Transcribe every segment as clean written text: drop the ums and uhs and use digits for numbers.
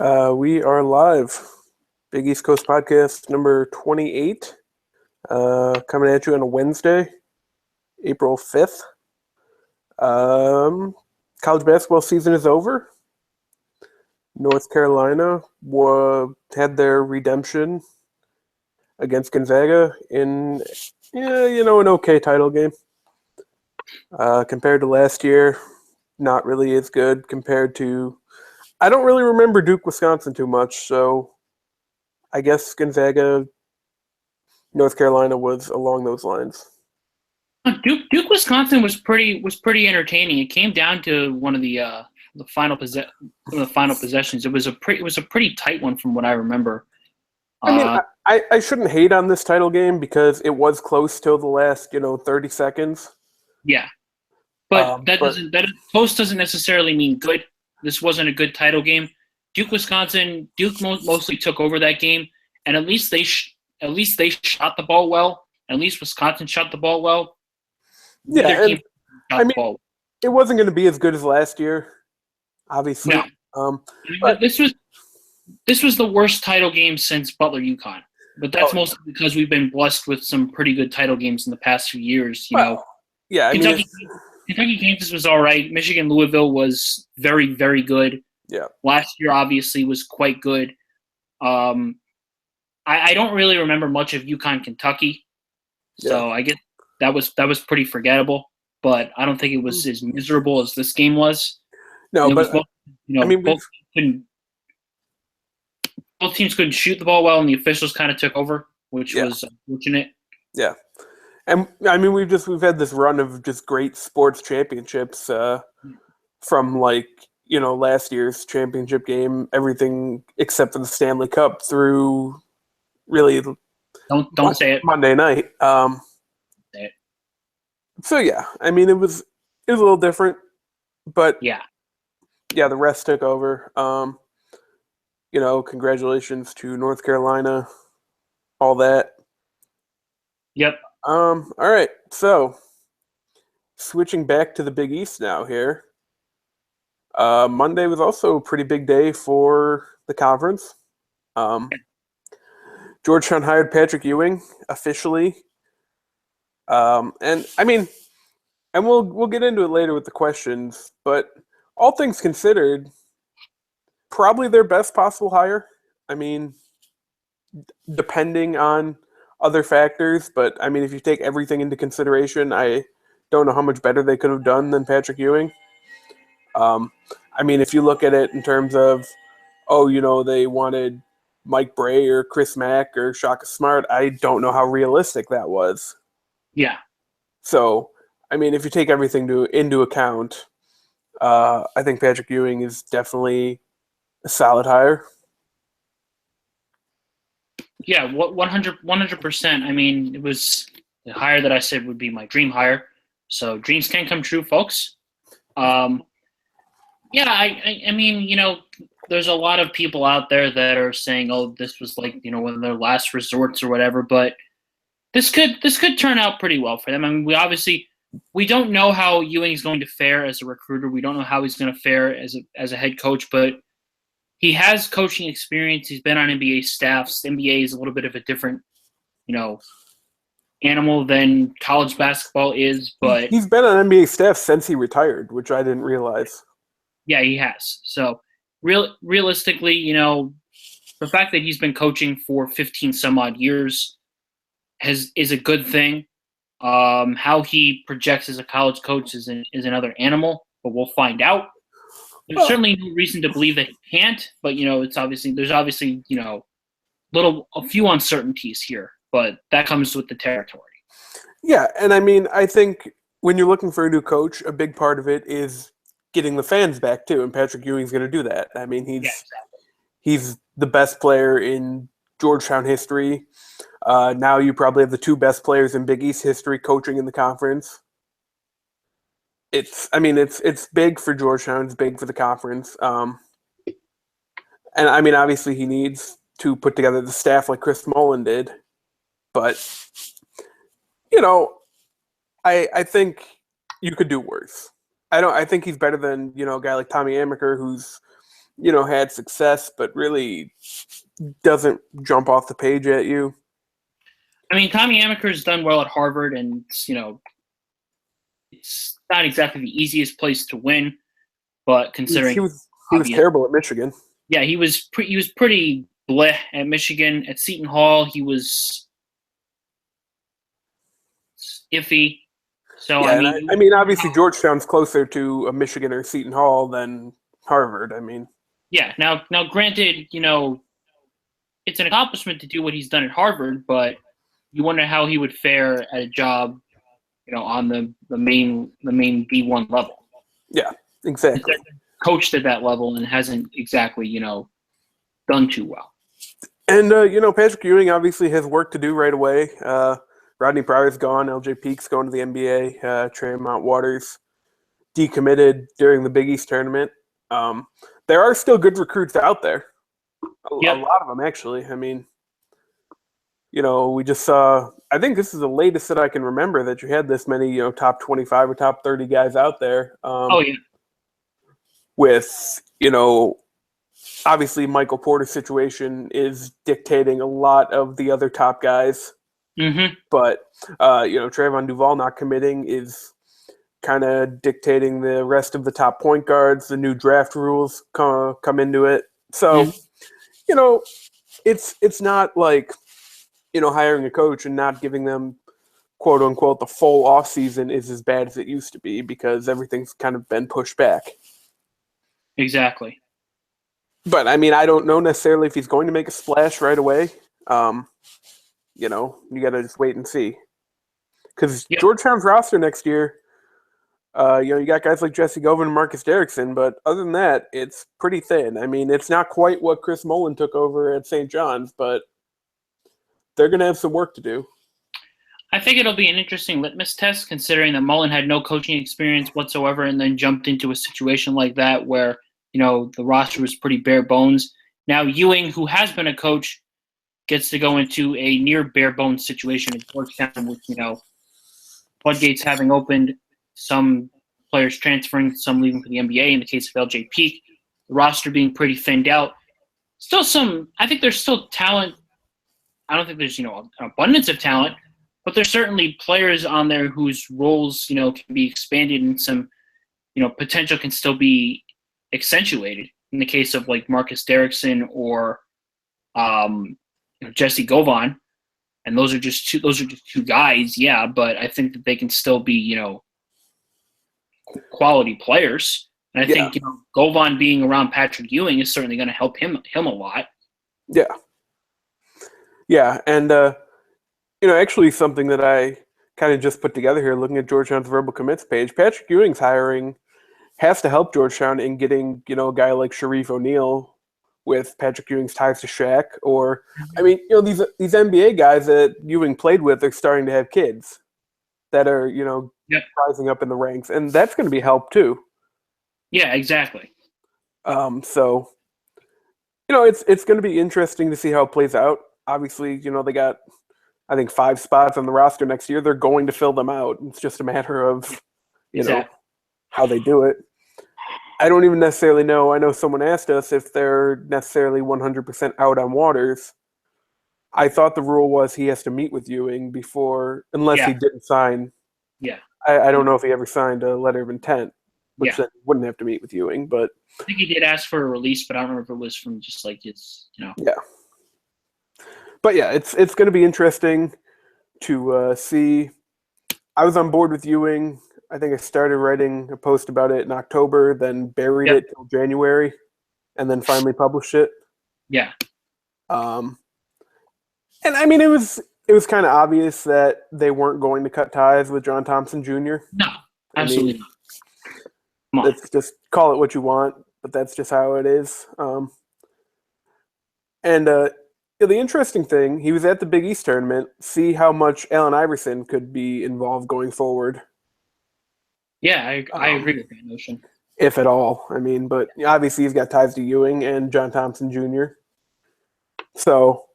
We are live. Big East Coast Podcast number 28. Coming at you on a Wednesday, April 5th. College basketball season is over. North Carolina had their redemption against Gonzaga in, an okay title game. Compared to last year, not really as good compared to. I don't really remember Duke, Wisconsin too much, so I guess Gonzaga, North Carolina was along those lines. Duke, Wisconsin was pretty entertaining. It came down to one of the final possessions. It was a pretty tight one from what I remember. I shouldn't hate on this title game because it was close till the last 30 seconds. Yeah, but close doesn't necessarily mean good. This wasn't a good title game. Duke mostly took over that game, and at least they shot the ball well. At least Wisconsin shot the ball well. Yeah, it wasn't going to be as good as last year, obviously. No. But this was the worst title game since Butler UConn. But that's mostly because we've been blessed with some pretty good title games in the past few years. Yeah, Kentucky Kansas was all right. Michigan Louisville was very, very good. Yeah. Last year obviously was quite good. I don't really remember much of UConn Kentucky, so I guess that was pretty forgettable. But I don't think it was as miserable as this game was. No, but both teams couldn't shoot the ball well, and the officials kind of took over, which was unfortunate. Yeah. And we've had this run of just great sports championships from last year's championship game, everything except for the Stanley Cup through really don't say it Monday night. Say it. So yeah, it was a little different, but the rest took over. Congratulations to North Carolina, all that. Yep. All right, so switching back to the Big East now here. Monday was also a pretty big day for the conference. Georgetown hired Patrick Ewing officially, and we'll get into it later with the questions. But all things considered, probably their best possible hire. Depending on other factors, but if you take everything into consideration, I don't know how much better they could have done than Patrick Ewing. If you look at it in terms of, they wanted Mike Bray or Chris Mack or Shaka Smart, I don't know how realistic that was. Yeah. So, if you take everything into account, I think Patrick Ewing is definitely a solid hire. Yeah, 100%. It was the hire that I said would be my dream hire. So dreams can come true, folks. There's a lot of people out there that are saying, "Oh, this was one of their last resorts or whatever." But this could turn out pretty well for them. We don't know how Ewing's going to fare as a recruiter. We don't know how he's going to fare as a head coach, but he has coaching experience. He's been on NBA staffs. The NBA is a little bit of a different, animal than college basketball is. But he's been on NBA staff since he retired, which I didn't realize. Yeah, he has. So realistically, the fact that he's been coaching for 15 some odd years is a good thing. How he projects as a college coach is another animal, but we'll find out. There's certainly no reason to believe that he can't, but there's obviously a few uncertainties here, but that comes with the territory. Yeah, and I think when you're looking for a new coach, a big part of it is getting the fans back too, and Patrick Ewing's going to do that. He's the best player in Georgetown history. Now you probably have the two best players in Big East history coaching in the conference. It's big for Georgetown. It's big for the conference. And obviously he needs to put together the staff like Chris Mullen did. But, I think you could do worse. I think he's better than, a guy like Tommy Amaker, who's, had success, but really doesn't jump off the page at you. I mean, Tommy Amaker's done well at Harvard, and it's not exactly the easiest place to win, but considering he was terrible at Michigan. Yeah, he was pretty bleh at Michigan. At Seton Hall, he was iffy. So yeah, I mean, obviously Georgetown's closer to a Michigan or Seton Hall than Harvard. I mean, yeah. Now, granted, it's an accomplishment to do what he's done at Harvard, but you wonder how he would fare at a job, on the main D1 level. Yeah, exactly. Coached at that level and hasn't exactly, done too well. And Patrick Ewing obviously has work to do right away. Rodney Pryor's gone. LJ Peak's going to the NBA. Tremont Waters decommitted during the Big East tournament. There are still good recruits out there. A lot of them, actually. I mean, we just saw – I think this is the latest that I can remember that you had this many, top 25 or top 30 guys out there. With, obviously Michael Porter's situation is dictating a lot of the other top guys. Mm-hmm. But, Trayvon Duval not committing is kind of dictating the rest of the top point guards. The new draft rules come into it. So, it's not like, hiring a coach and not giving them, quote unquote, the full offseason is as bad as it used to be because everything's kind of been pushed back. Exactly. But, I mean, I don't know necessarily if he's going to make a splash right away. You got to just wait and see. Because Georgetown's roster next year, you got guys like Jesse Govan and Marcus Derrickson, but other than that, it's pretty thin. I mean, it's not quite what Chris Mullin took over at St. John's, but they're going to have some work to do. I think it'll be an interesting litmus test considering that Mullin had no coaching experience whatsoever and then jumped into a situation like that where, the roster was pretty bare bones. Now Ewing, who has been a coach, gets to go into a near bare bones situation at Georgetown with, floodgates having opened, some players transferring, some leaving for the NBA in the case of LJ Peak, the roster being pretty thinned out. I think there's still talent. I don't think there's, an abundance of talent, but there's certainly players on there whose roles, can be expanded and some, potential can still be accentuated in the case of like Marcus Derrickson or Jesse Govan. And those are just two guys, yeah, but I think that they can still be, quality players. And I think, Govan being around Patrick Ewing is certainly going to help him a lot. Yeah. Yeah, and, actually something that I kind of just put together here looking at Georgetown's verbal commits page, Patrick Ewing's hiring has to help Georgetown in getting, a guy like Sharif O'Neal with Patrick Ewing's ties to Shaq. Or, I mean, these NBA guys that Ewing played with are starting to have kids that are, rising up in the ranks. And that's going to be help too. Yeah, exactly. So, it's going to be interesting to see how it plays out. Obviously, they got, I think, 5 spots on the roster next year. They're going to fill them out. It's just a matter of, how they do it. I don't even necessarily know. I know someone asked us if they're necessarily 100% out on Waters. I thought the rule was he has to meet with Ewing before, unless he didn't sign. Yeah. I don't know if he ever signed a letter of intent, which then wouldn't have to meet with Ewing. But I think he did ask for a release, but I don't remember if it was from just like his, Yeah. But yeah, it's going to be interesting to see. I was on board with Ewing. I think I started writing a post about it in October, then buried it till January, and then finally published it. Yeah. And I mean, it was kind of obvious that they weren't going to cut ties with John Thompson Jr. No, absolutely not. Let's just call it what you want, but that's just how it is. The interesting thing, he was at the Big East tournament. See how much Allen Iverson could be involved going forward. Yeah, I agree with that notion. If at all. I mean, but obviously he's got ties to Ewing and John Thompson Jr. So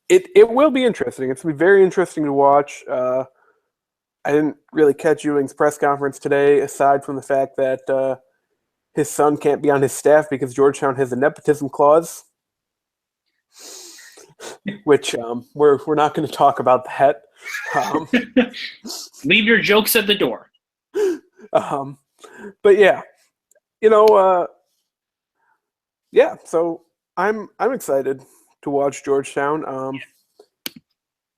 it will be interesting. It's going to be very interesting to watch. I didn't really catch Ewing's press conference today, aside from the fact that his son can't be on his staff because Georgetown has a nepotism clause, which we're not going to talk about that. Leave your jokes at the door. But yeah, yeah. So I'm excited to watch Georgetown.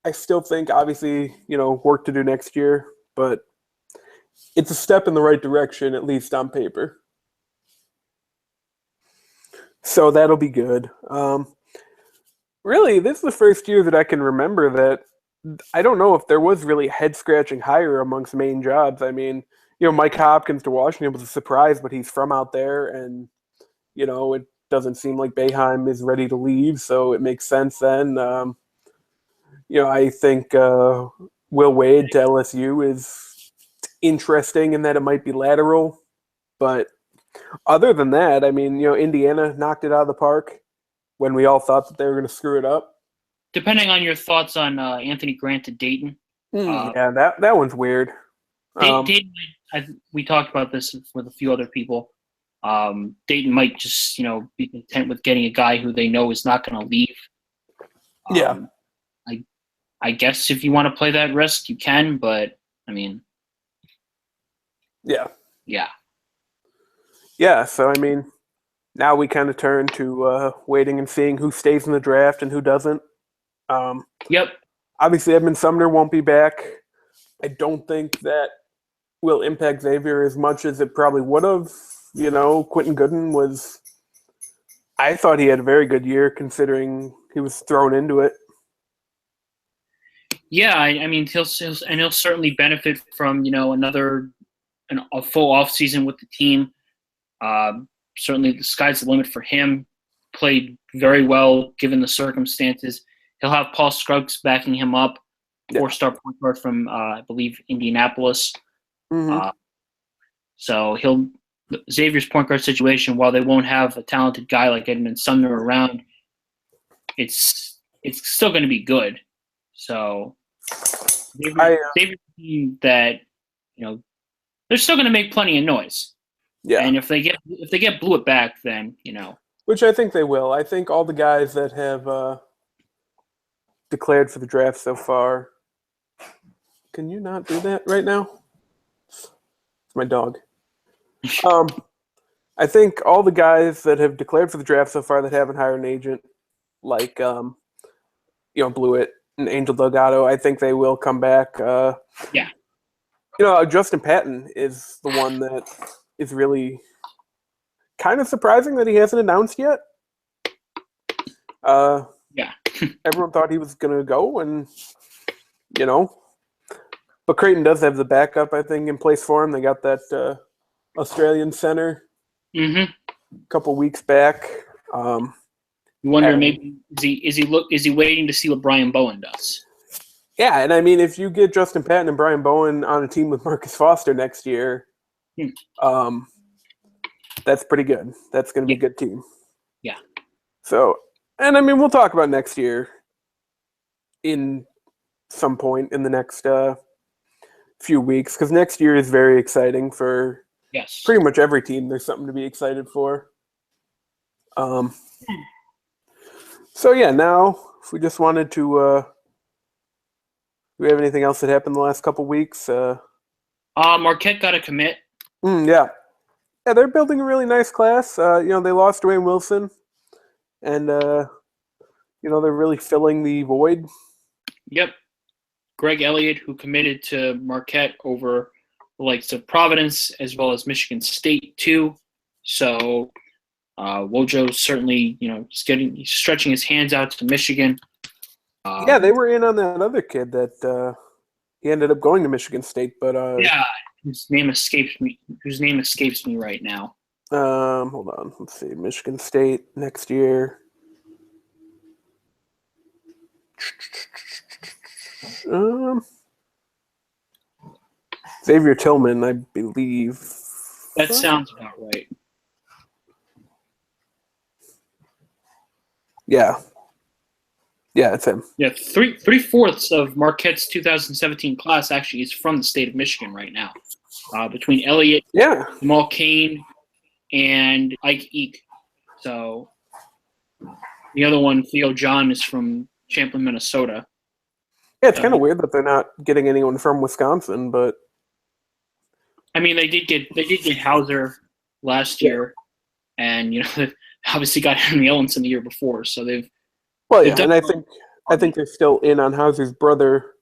I still think, obviously, work to do next year, but it's a step in the right direction, at least on paper. So that'll be good. Really, this is the first year that I can remember that I don't know if there was really a head-scratching hire amongst main jobs. I mean, Mike Hopkins to Washington was a surprise, but he's from out there, and, it doesn't seem like Boeheim is ready to leave, so it makes sense then. I think Will Wade to LSU is interesting in that it might be lateral, but other than that, I mean, Indiana knocked it out of the park when we all thought that they were going to screw it up. Depending on your thoughts on Anthony Grant to Dayton. Yeah, that one's weird. Dayton, we talked about this with a few other people. Dayton might just, be content with getting a guy who they know is not going to leave. Yeah. I guess if you want to play that risk, you can, but, I mean. Yeah. Yeah. Yeah, so, I mean, now we kind of turn to waiting and seeing who stays in the draft and who doesn't. Yep. Obviously, Edmund Sumner won't be back. I don't think that will impact Xavier as much as it probably would have. Quentin Gooden was – I thought he had a very good year considering he was thrown into it. Yeah, I mean, he'll certainly benefit from, a full offseason with the team. Certainly the sky's the limit for him. Played very well given the circumstances. He'll have Paul Scruggs backing him up, four-star point guard from, I believe, Indianapolis. Mm-hmm. So Xavier's point guard situation, while they won't have a talented guy like Edmund Sumner around, it's still going to be good. So Xavier's team that, they're still going to make plenty of noise. Yeah. And if they get blew it back, then, Which I think they will. I think all the guys that have declared for the draft so far. Can you not do that right now? It's my dog. I think all the guys that have declared for the draft so far that haven't hired an agent, like Blewett and Angel Delgado, I think they will come back. Yeah. Justin Patton is the one that is really kind of surprising that he hasn't announced yet. Yeah. Everyone thought he was going to go, and, But Creighton does have the backup, I think, in place for him. They got that Australian center a couple weeks back. You wonder maybe is he waiting to see what Brian Bowen does? Yeah, and I mean, if you get Justin Patton and Brian Bowen on a team with Marcus Foster next year, that's pretty good. That's going to be a good team. Yeah. So, and I mean, we'll talk about next year in some point in the next few weeks, because next year is very exciting for pretty much every team. There's something to be excited for. So yeah, now if we just wanted to, do we have anything else that happened the last couple weeks? Marquette got a commit. Yeah, they're building a really nice class. They lost Dwayne Wilson, and they're really filling the void. Yep. Greg Elliott, who committed to Marquette over the likes of Providence as well as Michigan State too. So Wojo certainly, he's stretching his hands out to Michigan. Yeah, they were in on that other kid that he ended up going to Michigan State, but whose name escapes me right now. Hold on, let's see, Michigan State next year. Xavier Tillman, I believe. That sounds about right. Yeah, it's him. Yeah, three-fourths of Marquette's 2017 class actually is from the state of Michigan right now. Between Elliott, Jamal Cain, and Ike Eek. So the other one, Theo John, is from Champlin, Minnesota. Yeah, it's kind of weird that they're not getting anyone from Wisconsin, but I mean, they did get Hauser last year, and they obviously got Henry Ellenson the year before, so they've. Well, yeah, and I think they're still in on Hauser's brother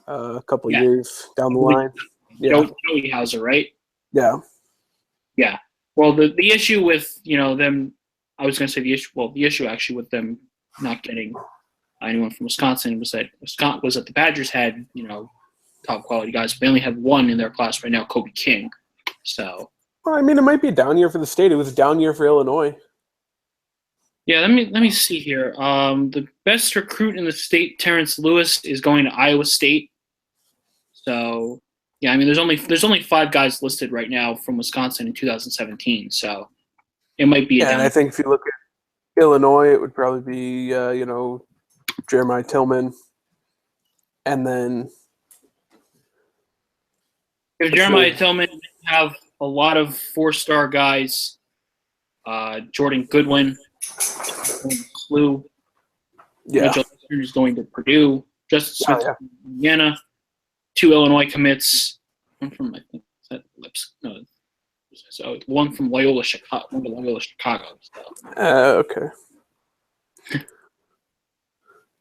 a couple of years down the line. Yeah, Joey Hauser, right? Yeah. Yeah. Well, the issue with them, I was going to say the issue. Well, the issue actually with them not getting anyone from Wisconsin was that the Badgers had top quality guys. They only have one in their class right now, Kobe King. So. Well, I mean, it might be a down year for the state. It was a down year for Illinois. Yeah, let me see here. The best recruit in the state, Terrence Lewis, is going to Iowa State. So, yeah, I mean, there's only 5 guys listed right now from Wisconsin in 2017. So, it might be. And I think if you look at Illinois, it would probably be Jeremiah Tillman, and then if Jeremiah Tillman have a lot of 4-star guys, Jordan Goodwin. Slew. Yeah. Mitchell is going to Purdue. Justin Smith from Indiana. 2 Illinois commits. One from, I think, is that Lips? No. So one from Loyola Chicago. So. Okay.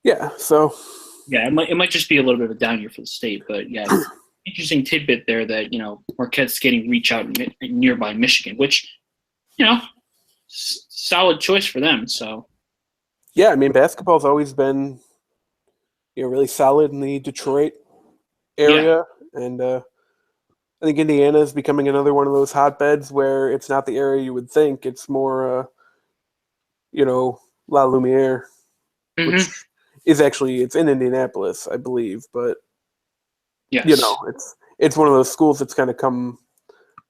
Yeah. So. Yeah, it might just be a little bit of a down year for the state, but yeah, interesting tidbit there that Marquette's getting reach out in nearby Michigan, which solid choice for them. So. Yeah, I mean, basketball's always been, really solid in the Detroit area, and I think Indiana is becoming another one of those hotbeds where it's not the area you would think. It's more, La Lumiere, which is actually it's in Indianapolis, I believe, but yes. It's one of those schools that's kind of come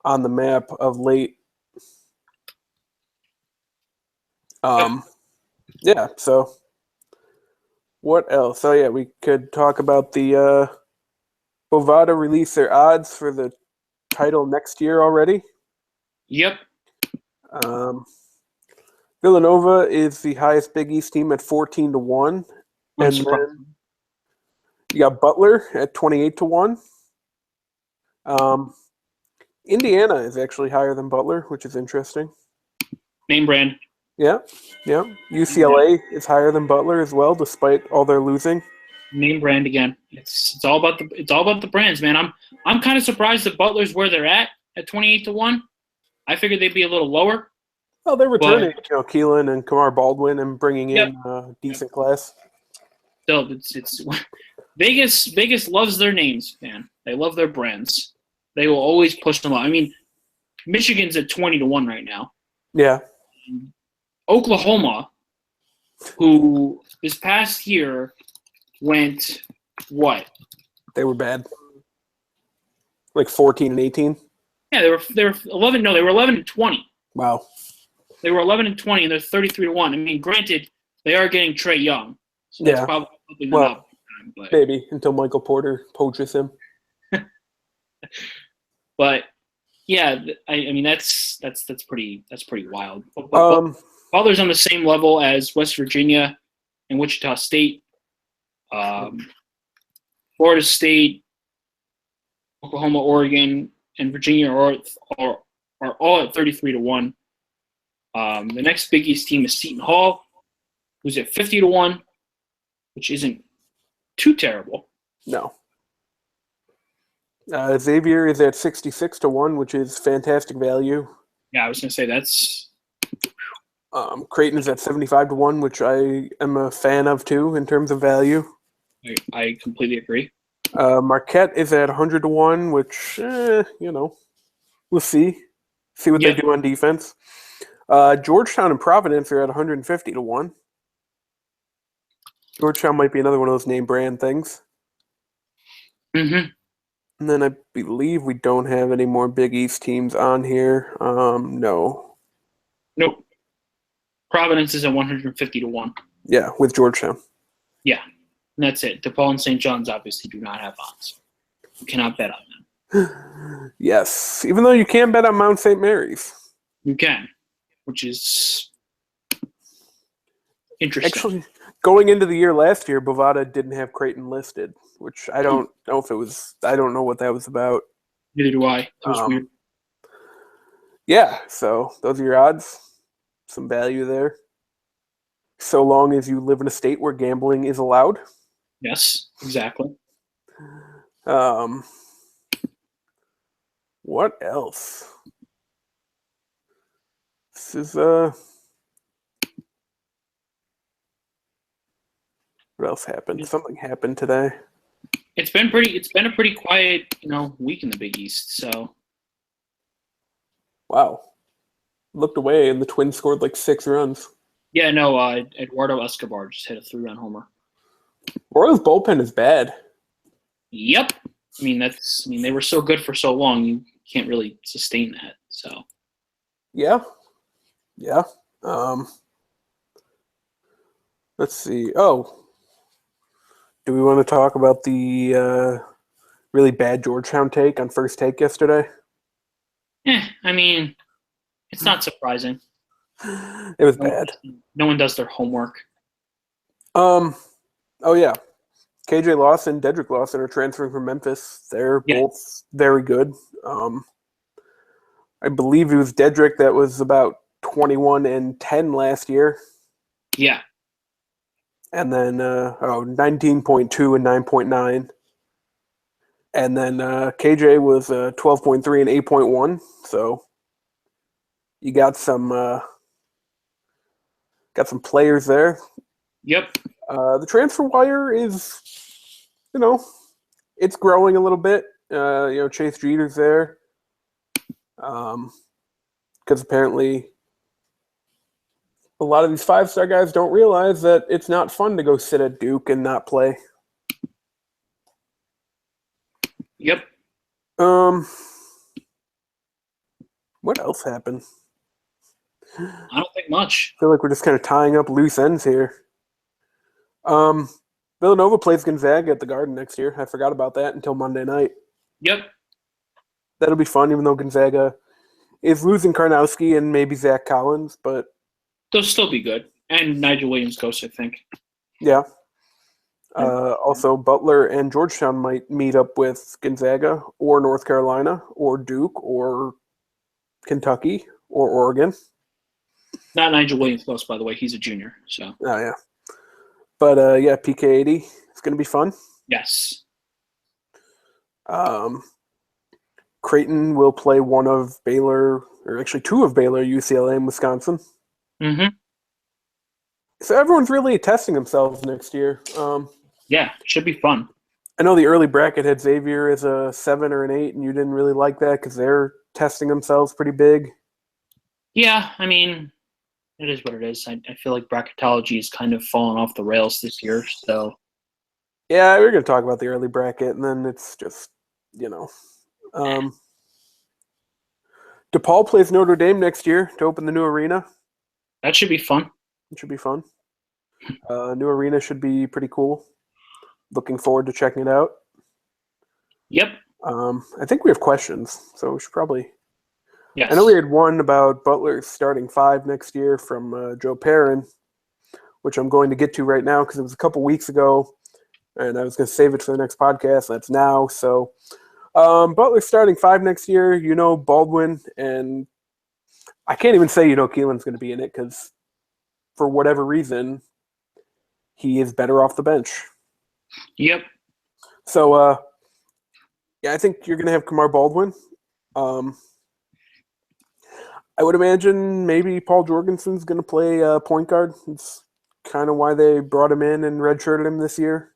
on the map of late. Yeah, so what else? Oh, yeah, we could talk about the Bovada release their odds for the title next year already. Yep. Villanova is the highest Big East team at 14-1. And then you got Butler at 28-1. Indiana is actually higher than Butler, which is interesting. Name brand. Yeah. UCLA is higher than Butler as well, despite all their losing. Name brand again. It's all about the brands, man. I'm kind of surprised that Butler's where they're at 28-1. I figured they'd be a little lower. Well, they're returning, Keelan and Kamar Baldwin and bringing in a decent class. Still, it's Vegas loves their names, man. They love their brands. They will always push them up. I mean, Michigan's at 20-1 right now. Yeah. Oklahoma, who this past year went what? They were bad. Like 14-18. Yeah, they were 11. No, they were 11-20. Wow. They were 11-20, and they're 33-1. I mean, granted, they are getting Trae Young, so that's probably not time, but maybe until Michael Porter poaches him. But yeah, I mean that's pretty wild. Butler's on the same level as West Virginia and Wichita State, Florida State, Oklahoma, Oregon, and Virginia are all at 33-1. The next Big East team is Seton Hall, who's at 50-1, which isn't too terrible. No. Xavier is at 66-1, which is fantastic value. Yeah, I was going to say that's. Creighton is at 75-1, which I am a fan of too in terms of value. I completely agree. Marquette is at 100-1, which we'll see what they do on defense. Georgetown and Providence are at 150-1. Georgetown might be another one of those name brand things. Mm-hmm. And then I believe we don't have any more Big East teams on here. No. Nope. Providence is at 150-1. Yeah, with Georgetown. Yeah, and that's it. DePaul and St. John's obviously do not have odds. You cannot bet on them. Yes, even though you can bet on Mount St. Mary's. You can, which is interesting. Actually, going into the year last year, Bovada didn't have Creighton listed, which I don't know if it was. I don't know what that was about. Neither do I. It was weird. Yeah, so those are your odds. Some value there. So long as you live in a state where gambling is allowed. Yes, exactly. What else? This is what else happened? Something happened today. It's been a pretty quiet, week in the Big East, so. Wow. Looked away and the Twins scored like 6 runs. Yeah, no, Eduardo Escobar just hit a 3-run homer. Royals bullpen is bad. Yep. I mean, they were so good for so long, you can't really sustain that. So. Yeah. Let's see. Oh, do we want to talk about the really bad Georgetown take on First Take yesterday? I mean, it's not surprising. It was bad. No one does their homework. Oh yeah. KJ Lawson, Dedrick Lawson are transferring from Memphis. They're both very good. I believe it was Dedrick that was about 21-10 last year. Yeah. And then 19.2 and 9.9. And then KJ was 12.3 and 8.1. So you got some players there. Yep. The transfer wire is, it's growing a little bit. Chase Jeter's there. Because apparently a lot of these 5-star guys don't realize that it's not fun to go sit at Duke and not play. Yep. What else happened? I don't think much. I feel like we're just kind of tying up loose ends here. Villanova plays Gonzaga at the Garden next year. I forgot about that until Monday night. Yep. That'll be fun, even though Gonzaga is losing Karnowski and maybe Zach Collins, but they'll still be good. And Nigel Williams-Goss, I think. Yeah. Also, Butler and Georgetown might meet up with Gonzaga or North Carolina or Duke or Kentucky or Oregon. Not Nigel Williams-Goss, by the way. He's a junior. So. Oh, yeah. But, PK80 is going to be fun. Yes. Creighton will play one of Baylor, or actually 2 of Baylor, UCLA, and Wisconsin. Mm-hmm. So everyone's really testing themselves next year. Yeah, it should be fun. I know the early bracket had Xavier as a 7 or an 8, and you didn't really like that because they're testing themselves pretty big. Yeah, I mean, it is what it is. I feel like bracketology has kind of fallen off the rails this year. So. Yeah, we're going to talk about the early bracket, and then it's just, DePaul plays Notre Dame next year to open the new arena. That should be fun. It should be fun. New arena should be pretty cool. Looking forward to checking it out. Yep. I think we have questions, so we should probably. Yes. I know we had one about Butler starting 5 next year from Joe Perrin, which I'm going to get to right now because it was a couple weeks ago, and I was going to save it for the next podcast. That's now. So Butler starting 5 next year. Baldwin, and I can't even say Keelan's going to be in it because for whatever reason, he is better off the bench. Yep. So, I think you're going to have Kamar Baldwin. I would imagine maybe Paul Jorgensen's going to play point guard. It's kind of why they brought him in and redshirted him this year.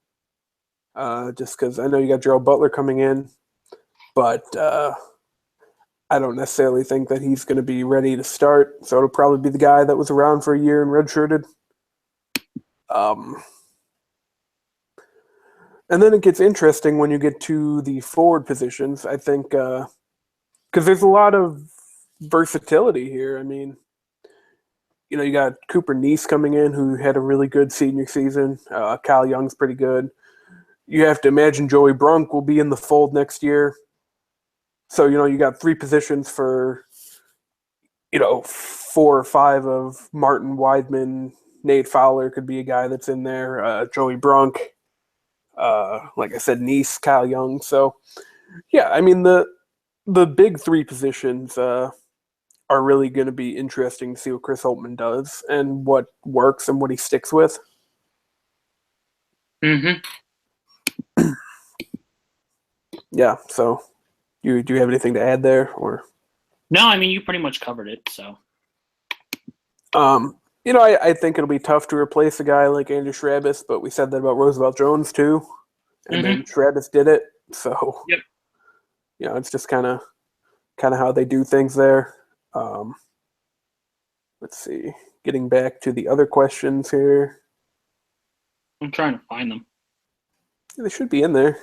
Just because I know you got Gerald Butler coming in, but I don't necessarily think that he's going to be ready to start. So it'll probably be the guy that was around for a year and redshirted. And then it gets interesting when you get to the forward positions, I think, because there's a lot of versatility here. I mean, you got Cooper Neese coming in, who had a really good senior season. Kyle Young's pretty good. You have to imagine Joey Brunk will be in the fold next year. So, you got 3 positions for 4 or 5 of Martin Weidman, Nate Fowler could be a guy that's in there. Joey Brunk, like I said, Nice, Kyle Young. So, yeah, I mean the big 3 positions are really going to be interesting to see what Chris Holtmann does and what works and what he sticks with. Mm-hmm. Yeah. So, do you have anything to add there, or? No, I mean you pretty much covered it. So. I think it'll be tough to replace a guy like Andrew Schrabis, but we said that about Roosevelt Jones too, and then Schrabis did it. So, yep. It's just kind of how they do things there. Let's see. Getting back to the other questions here. I'm trying to find them. Yeah, they should be in there.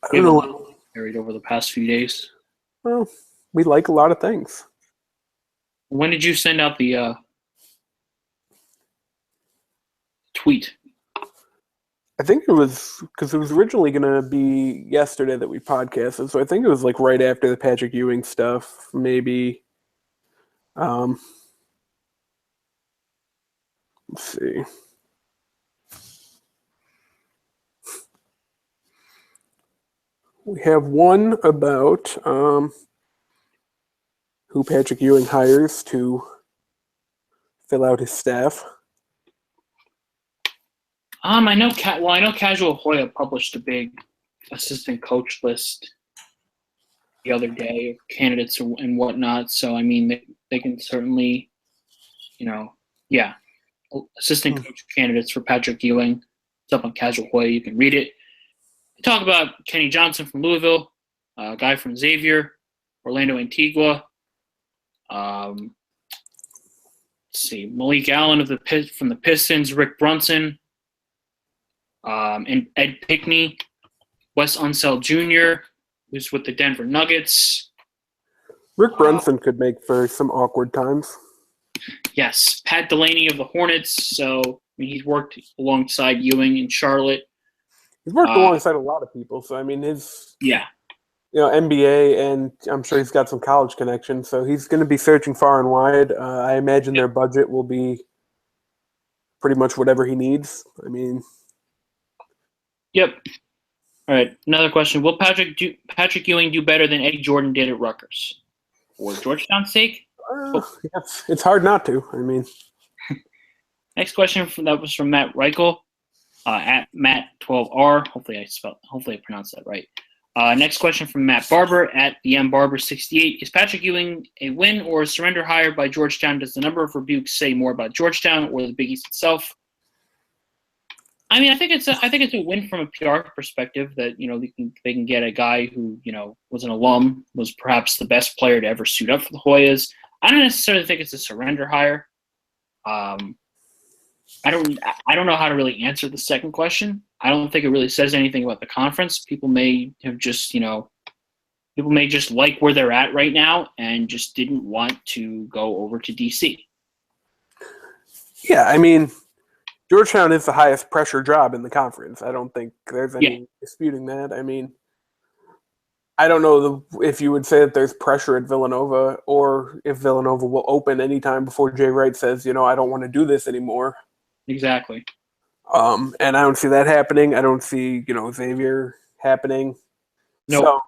I don't know. Carried over the past few days. Well, we like a lot of things. When did you send out the tweet? I think it was because it was originally going to be yesterday that we podcasted, so I think it was like right after the Patrick Ewing stuff, maybe. Let's see. We have one about who Patrick Ewing hires to fill out his staff. I know Casual Hoya published a big assistant coach list the other day of candidates and whatnot. So, I mean, they can certainly, assistant coach candidates for Patrick Ewing. It's up on Casual Hoya. You can read it. They talk about Kenny Johnson from Louisville, a guy from Xavier, Orlando Antigua. Let's see, Malik Allen from the Pistons, Rick Brunson, and Ed Pickney, Wes Unseld Jr., who's with the Denver Nuggets. Rick Brunson could make for some awkward times. Yes, Pat Delaney of the Hornets. So he's worked alongside Ewing in Charlotte. He's worked alongside a lot of people. So I mean, NBA, and I'm sure he's got some college connections. So he's going to be searching far and wide. I imagine their budget will be pretty much whatever he needs. I mean. Yep. All right. Another question: will Patrick Ewing do better than Eddie Jordan did at Rutgers, for Georgetown's sake? It's hard not to. I mean. Next question that was from Matt Reichel, at Matt12R. Hopefully I pronounced that right. Next question from Matt Barber at the mbarber68. Is Patrick Ewing a win or a surrender hire by Georgetown? Does the number of rebukes say more about Georgetown or the Big East itself? I mean, I think it's a win from a PR perspective that they can get a guy who was an alum, was perhaps the best player to ever suit up for the Hoyas. I don't necessarily think it's a surrender hire. I don't know how to really answer the second question. I don't think it really says anything about the conference. People may have just like where they're at right now and just didn't want to go over to DC. Yeah, I mean, Georgetown is the highest pressure job in the conference. I don't think there's any disputing that. I mean, I don't know if you would say that there's pressure at Villanova or if Villanova will open anytime before Jay Wright says, I don't want to do this anymore. Exactly. And I don't see that happening. I don't see, Xavier happening. Nope. So,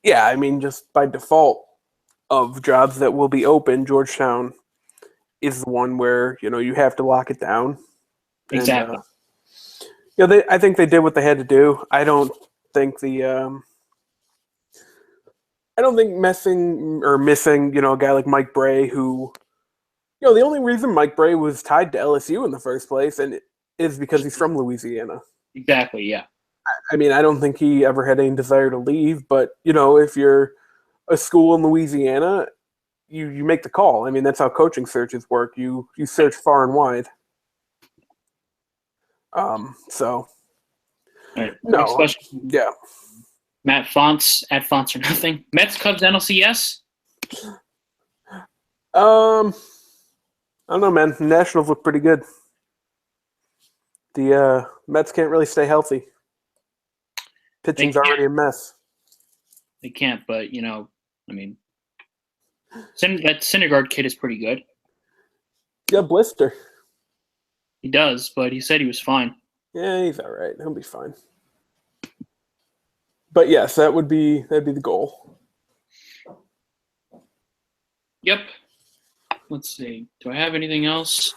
yeah, I mean, just by default of jobs that will be open, Georgetown is the one where, you have to lock it down. Exactly. And, I think they did what they had to do. I don't think missing, a guy like Mike Bray who, the only reason Mike Bray was tied to LSU in the first place and is because he's from Louisiana. Exactly, yeah. I mean, I don't think he ever had any desire to leave, but, if you're a school in Louisiana, you make the call. I mean, that's how coaching searches work. You search far and wide. So. All right, no, next question. Yeah. Matt Fonts, at Fonts or Nothing. Mets, Cubs, NLCS? I don't know, man. The Nationals look pretty good. The Mets can't really stay healthy. Pitching's already a mess. They can't, but, I mean. That Syndergaard kid is pretty good. Yeah, blister. He does, but he said he was fine. Yeah, he's all right. He'll be fine. But yes, that'd be the goal. Yep. Let's see. Do I have anything else?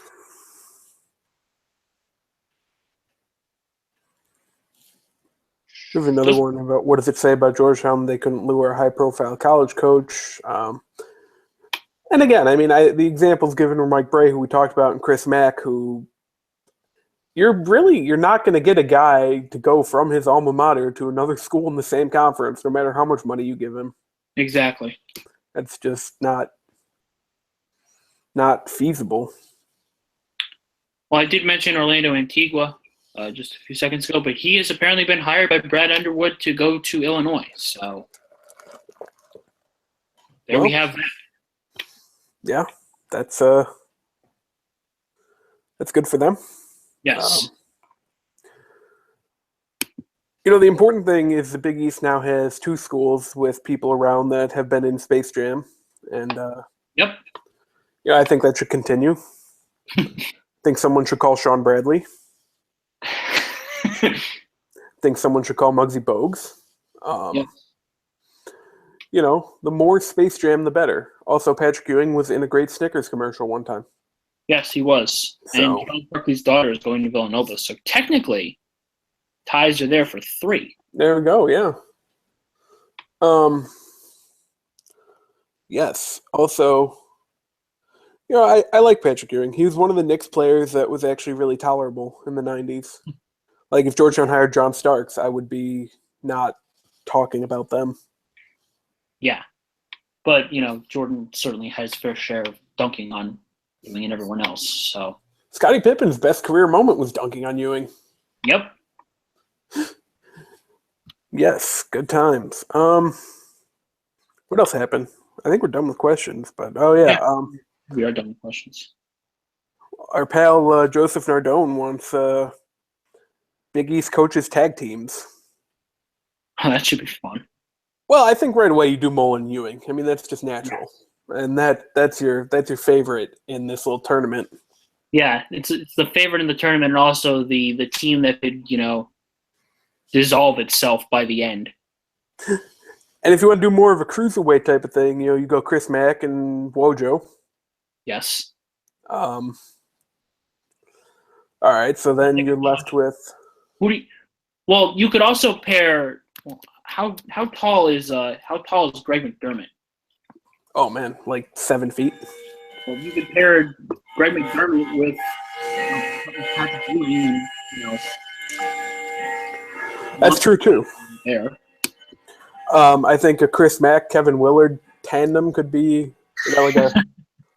There's another one about what does it say about Georgetown? They couldn't lure a high-profile college coach. And again, I mean, the examples given were Mike Bray, who we talked about, and Chris Mack, who you're not going to get a guy to go from his alma mater to another school in the same conference, no matter how much money you give him. Exactly. That's just not feasible. Well, I did mention Orlando Antigua just a few seconds ago, but he has apparently been hired by Brad Underwood to go to Illinois. So there we have that. Yeah, that's good for them. Yes. The important thing is the Big East now has 2 schools with people around that have been in Space Jam, and yep. Yeah, I think that should continue. I think someone should call Sean Bradley. I think someone should call Muggsy Bogues. Yep. The more Space Jam, the better. Also, Patrick Ewing was in a great Snickers commercial one time. Yes, he was. And Charles Barkley's daughter is going to Villanova. So technically, ties are there for 3. There we go, yeah. Yes. Also, I like Patrick Ewing. He was one of the Knicks players that was actually really tolerable in the 90s. Like, if Georgetown hired John Starks, I would be not talking about them. Yeah. But, Jordan certainly has a fair share of dunking on Ewing and everyone else. So Scottie Pippen's best career moment was dunking on Ewing. Yep. Yes, good times. What else happened? I think we're done with questions, but yeah. We are done with questions. Our pal Joseph Nardone wants Big East coaches tag teams. Oh, that should be fun. Well, I think right away you do Mullen Ewing. I mean, that's just natural, and that's your favorite in this little tournament. Yeah, it's the favorite in the tournament, and also the team that could dissolve itself by the end. And if you want to do more of a cruiserweight type of thing, you go Chris Mack and Wojo. Yes. All right, so then you're left with Well, you could also pair. How tall is Greg McDermott? Oh man, like 7 feet. Well, you could pair Greg McDermott with Patrick Ewing, and that's true too. There. I think a Chris Mack, Kevin Willard tandem could be like a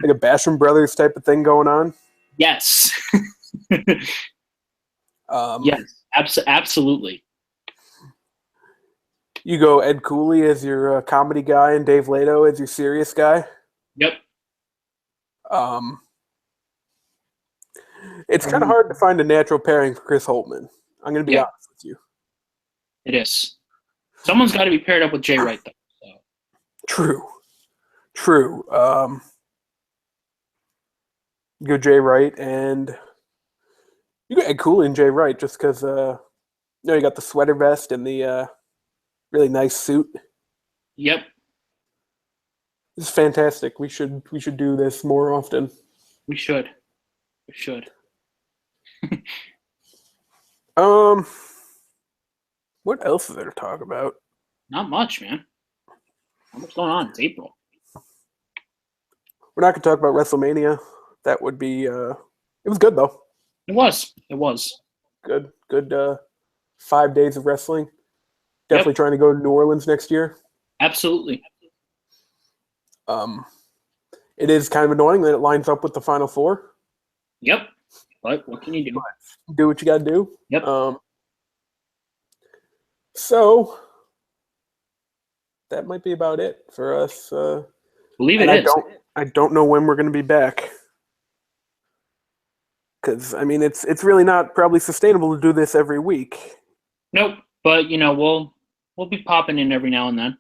Basham Brothers type of thing going on. Yes. Yes, absolutely. You go Ed Cooley as your comedy guy and Dave Lato as your serious guy. Yep. It's kind of hard to find a natural pairing for Chris Holtman. I'm going to be honest with you. It is. Someone's got to be paired up with Jay Wright, though. So. True. You go Jay Wright and you go Ed Cooley and Jay Wright just because you got the sweater vest and the really nice suit. Yep. This is fantastic. We should do this more often. We should. What else is there to talk about? Not much, man. Not much going on. It's April. We're not going to talk about WrestleMania. That would be it was good though. It was. Good 5 days of wrestling. Definitely trying to go to New Orleans next year. Absolutely. It is kind of annoying that it lines up with the Final Four. Yep. But what can you do? Do what you got to do. Yep. So that might be about it for us. Believe it is. I don't know when we're going to be back. Because, I mean, it's really not probably sustainable to do this every week. Nope. But, we'll be popping in every now and then.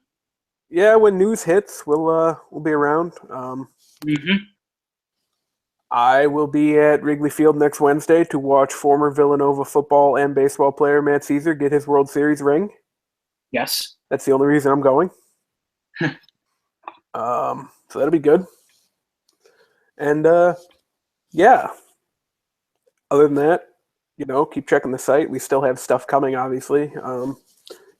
Yeah, when news hits, we'll be around. I will be at Wrigley Field next Wednesday to watch former Villanova football and baseball player Matt Caesar get his World Series ring. Yes. That's the only reason I'm going. So that'll be good. And yeah. Other than that, keep checking the site. We still have stuff coming, obviously.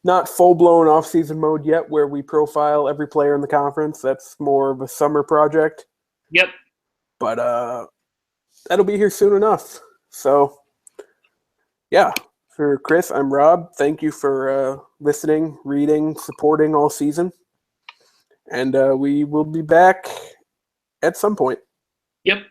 Not full-blown off-season mode yet where we profile every player in the conference. That's more of a summer project. Yep. But that'll be here soon enough. So, yeah. For Chris, I'm Rob. Thank you for listening, reading, supporting all season. And we will be back at some point. Yep.